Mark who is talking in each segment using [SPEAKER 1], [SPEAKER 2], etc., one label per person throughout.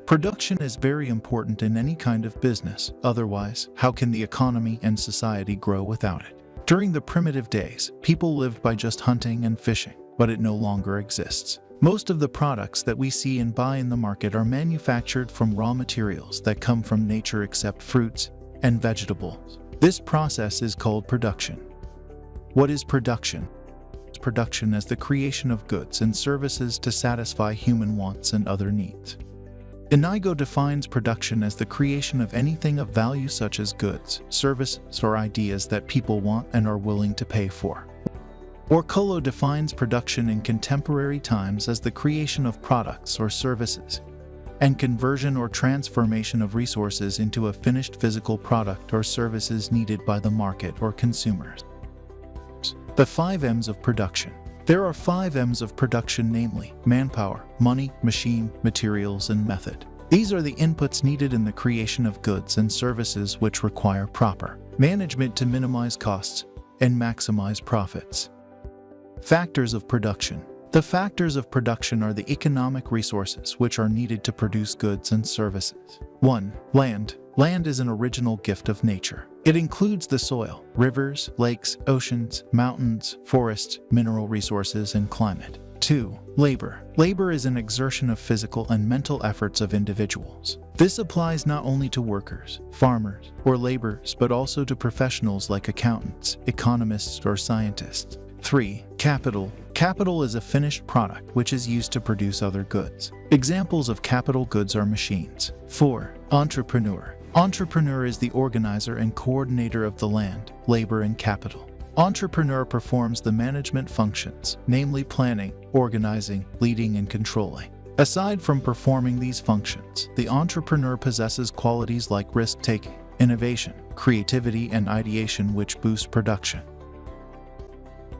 [SPEAKER 1] Production is very important in any kind of business. Otherwise, how can the economy and society grow without it? During the primitive days, people lived by just hunting and fishing, but it no longer exists. Most of the products that we see and buy in the market are manufactured from raw materials that come from nature except fruits and vegetables. This process is called production. What is production? Production as the creation of goods and services to satisfy human wants and other needs. Inigo defines production as the creation of anything of value such as goods, services, or ideas that people want and are willing to pay for. Orcolo defines production in contemporary times as the creation of products or services, and conversion or transformation of resources into a finished physical product or services needed by the market or consumers. The 5 M's of production. There are 5 M's of production, namely manpower, money, machine, materials, and method. These are the inputs needed in the creation of goods and services which require proper management to minimize costs and maximize profits. Factors of production. The factors of production are the economic resources which are needed to produce goods and services. 1. Land. Land is an original gift of nature. It includes the soil, rivers, lakes, oceans, mountains, forests, mineral resources, and climate. 2. Labor. Labor is an exertion of physical and mental efforts of individuals. This applies not only to workers, farmers, or laborers, but also to professionals like accountants, economists, or scientists. 3. Capital. Capital is a finished product which is used to produce other goods. Examples of capital goods are machines. 4. Entrepreneur. Entrepreneur is the organizer and coordinator of the land, labor, and capital. Entrepreneur performs the management functions, namely planning, organizing, leading, and controlling. Aside from performing these functions, the entrepreneur possesses qualities like risk-taking, innovation, creativity, and ideation which boost production.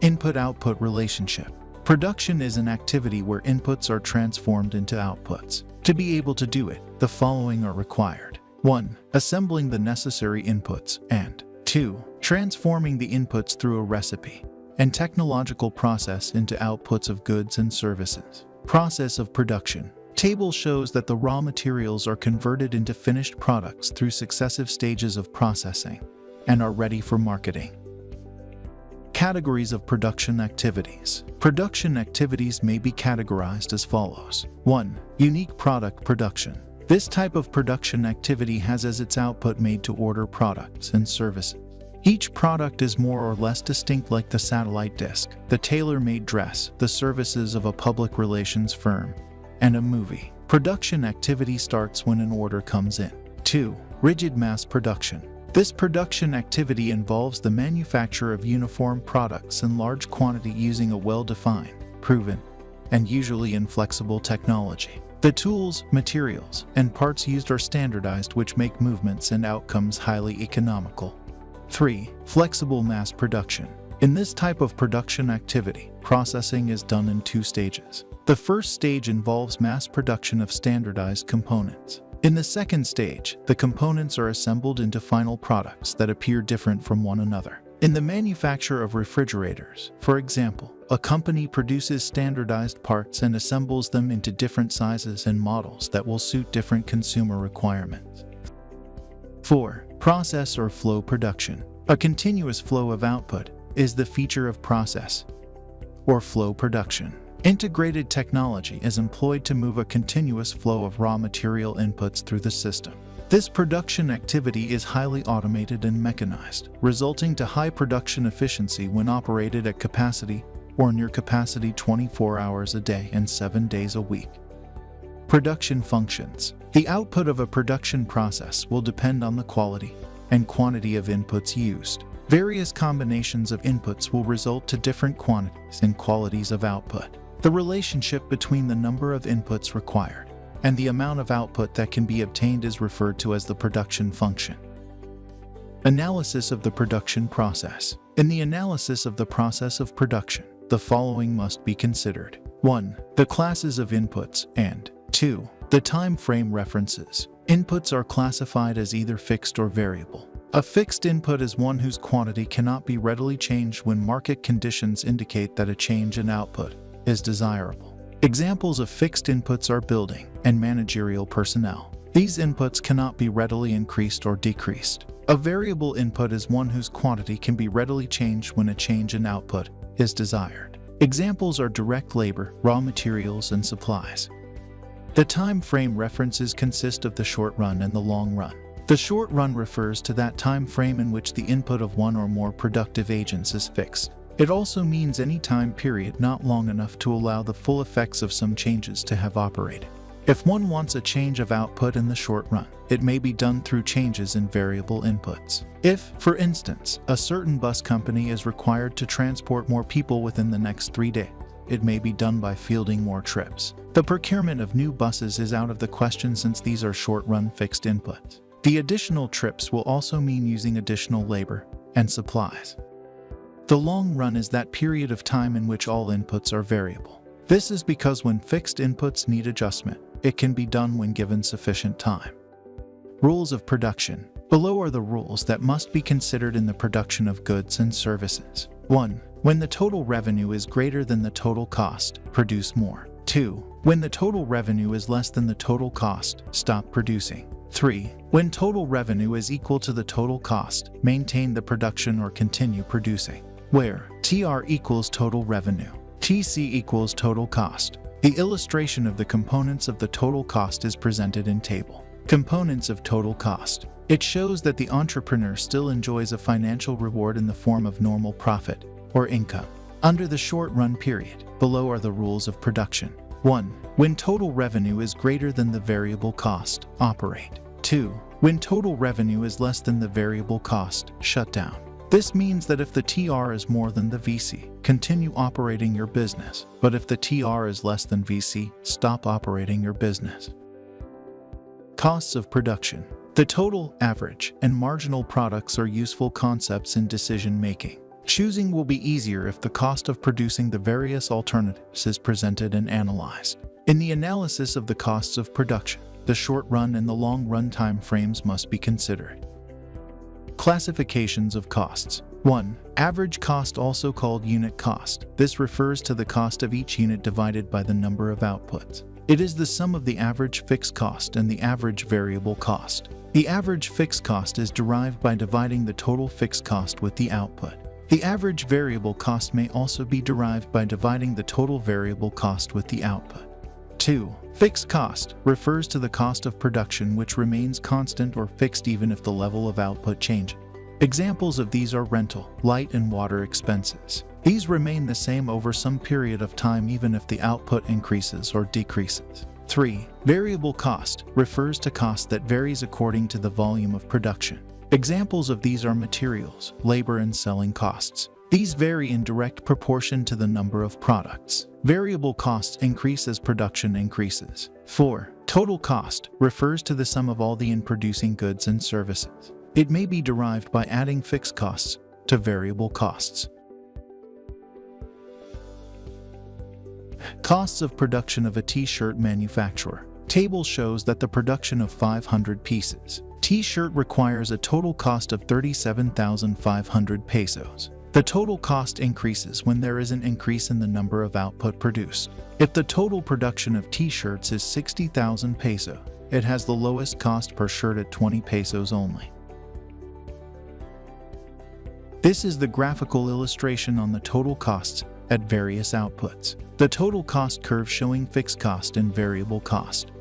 [SPEAKER 1] Input-output relationship. Production is an activity where inputs are transformed into outputs. To be able to do it, the following are required. 1. Assembling the necessary inputs, and 2. Transforming the inputs through a recipe and technological process into outputs of goods and services. Process of production. Table shows that the raw materials are converted into finished products through successive stages of processing and are ready for marketing. Categories of production activities. Production activities may be categorized as follows. 1. Unique product production. This type of production activity has as its output made-to-order products and services. Each product is more or less distinct, like the satellite disc, the tailor-made dress, the services of a public relations firm, and a movie. Production activity starts when an order comes in. 2. Rigid mass production. This production activity involves the manufacture of uniform products in large quantity using a well-defined, proven, and usually inflexible technology. The tools, materials, and parts used are standardized, which make movements and outcomes highly economical. 3. Flexible mass production. In this type of production activity, processing is done in 2 stages. The first stage involves mass production of standardized components. In the second stage, the components are assembled into final products that appear different from one another. In the manufacture of refrigerators, for example, a company produces standardized parts and assembles them into different sizes and models that will suit different consumer requirements. 4. Process or flow production. A continuous flow of output is the feature of process or flow production. Integrated technology is employed to move a continuous flow of raw material inputs through the system. This production activity is highly automated and mechanized, resulting to high production efficiency when operated at capacity or near capacity 24 hours a day and 7 days a week. Production functions. The output of a production process will depend on the quality and quantity of inputs used. Various combinations of inputs will result to different quantities and qualities of output. The relationship between the number of inputs required and the amount of output that can be obtained is referred to as the production function. Analysis of the production process. In the analysis of the process of production, the following must be considered. 1. The classes of inputs, and 2. The time frame references. Inputs are classified as either fixed or variable. A fixed input is one whose quantity cannot be readily changed when market conditions indicate that a change in output is desirable. Examples of fixed inputs are building and managerial personnel. These inputs cannot be readily increased or decreased. A variable input is one whose quantity can be readily changed when a change in output is desired. Examples are direct labor, raw materials, and supplies. The time frame references consist of the short run and the long run. The short run refers to that time frame in which the input of one or more productive agents is fixed. It also means any time period not long enough to allow the full effects of some changes to have operated. If one wants a change of output in the short run, it may be done through changes in variable inputs. If, for instance, a certain bus company is required to transport more people within the next 3 days, it may be done by fielding more trips. The procurement of new buses is out of the question since these are short-run fixed inputs. The additional trips will also mean using additional labor and supplies. The long run is that period of time in which all inputs are variable. This is because when fixed inputs need adjustment, it can be done when given sufficient time. Rules of production. Below are the rules that must be considered in the production of goods and services. 1. When the total revenue is greater than the total cost, produce more. 2. When the total revenue is less than the total cost, stop producing. 3. When total revenue is equal to the total cost, maintain the production or continue producing. Where TR equals total revenue, TC equals total cost. The illustration of the components of the total cost is presented in table. Components of total cost. It shows that the entrepreneur still enjoys a financial reward in the form of normal profit or income. Under the short-run period, below are the rules of production. 1. When total revenue is greater than the variable cost, operate. 2. When total revenue is less than the variable cost, shut down. This means that if the TR is more than the VC, continue operating your business, but if the TR is less than VC, stop operating your business. Costs of production. The total, average, and marginal products are useful concepts in decision-making. Choosing will be easier if the cost of producing the various alternatives is presented and analyzed. In the analysis of the costs of production, the short-run and the long-run time frames must be considered. Classifications of costs. 1. Average cost, also called unit cost. This refers to the cost of each unit divided by the number of outputs. It is the sum of the average fixed cost and the average variable cost. The average fixed cost is derived by dividing the total fixed cost with the output. The average variable cost may also be derived by dividing the total variable cost with the output. 2. Fixed cost refers to the cost of production which remains constant or fixed even if the level of output changes. Examples of these are rental, light and water expenses. These remain the same over some period of time even if the output increases or decreases. 3. Variable cost refers to cost that varies according to the volume of production. Examples of these are materials, labor, and selling costs. These vary in direct proportion to the number of products. Variable costs increase as production increases. 4. Total cost refers to the sum of all the in-producing goods and services. It may be derived by adding fixed costs to variable costs. Costs of production of a t-shirt manufacturer. Table shows that the production of 500 pieces t-shirt requires a total cost of 37,500 pesos. The total cost increases when there is an increase in the number of output produced. If the total production of t-shirts is 60,000 peso, it has the lowest cost per shirt at 20 pesos only. This is the graphical illustration on the total costs at various outputs. The total cost curve showing fixed cost and variable cost.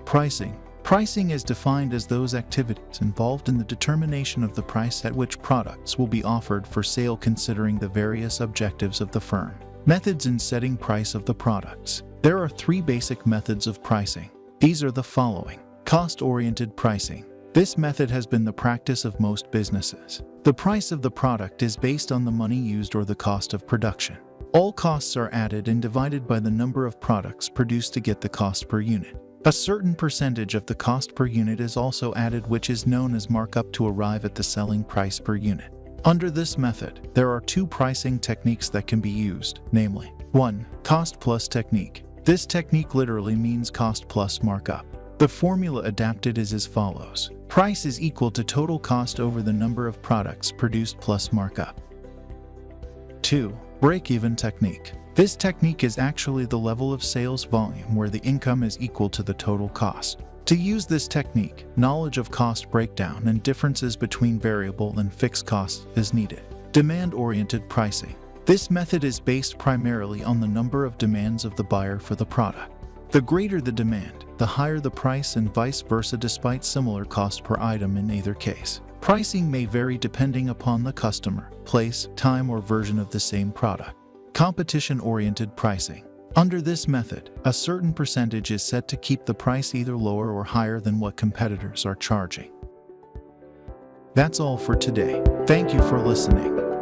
[SPEAKER 1] Pricing. Pricing is defined as those activities involved in the determination of the price at which products will be offered for sale considering the various objectives of the firm. Methods in setting price of the products. There are 3 basic methods of pricing. These are the following. Cost-oriented pricing. This method has been the practice of most businesses. The price of the product is based on the money used or the cost of production. All costs are added and divided by the number of products produced to get the cost per unit. A certain percentage of the cost per unit is also added, which is known as markup, to arrive at the selling price per unit. Under this method, there are 2 pricing techniques that can be used, namely, 1. Cost plus technique. This technique literally means cost plus markup. The formula adapted is as follows. Price is equal to total cost over the number of products produced plus markup. 2. Break-even technique. This technique is actually the level of sales volume where the income is equal to the total cost. To use this technique, knowledge of cost breakdown and differences between variable and fixed costs is needed. Demand-oriented pricing. This method is based primarily on the number of demands of the buyer for the product. The greater the demand, the higher the price, and vice versa despite similar cost per item in either case. Pricing may vary depending upon the customer, place, time, or version of the same product. Competition-oriented pricing. Under this method, a certain percentage is set to keep the price either lower or higher than what competitors are charging. That's all for today. Thank you for listening.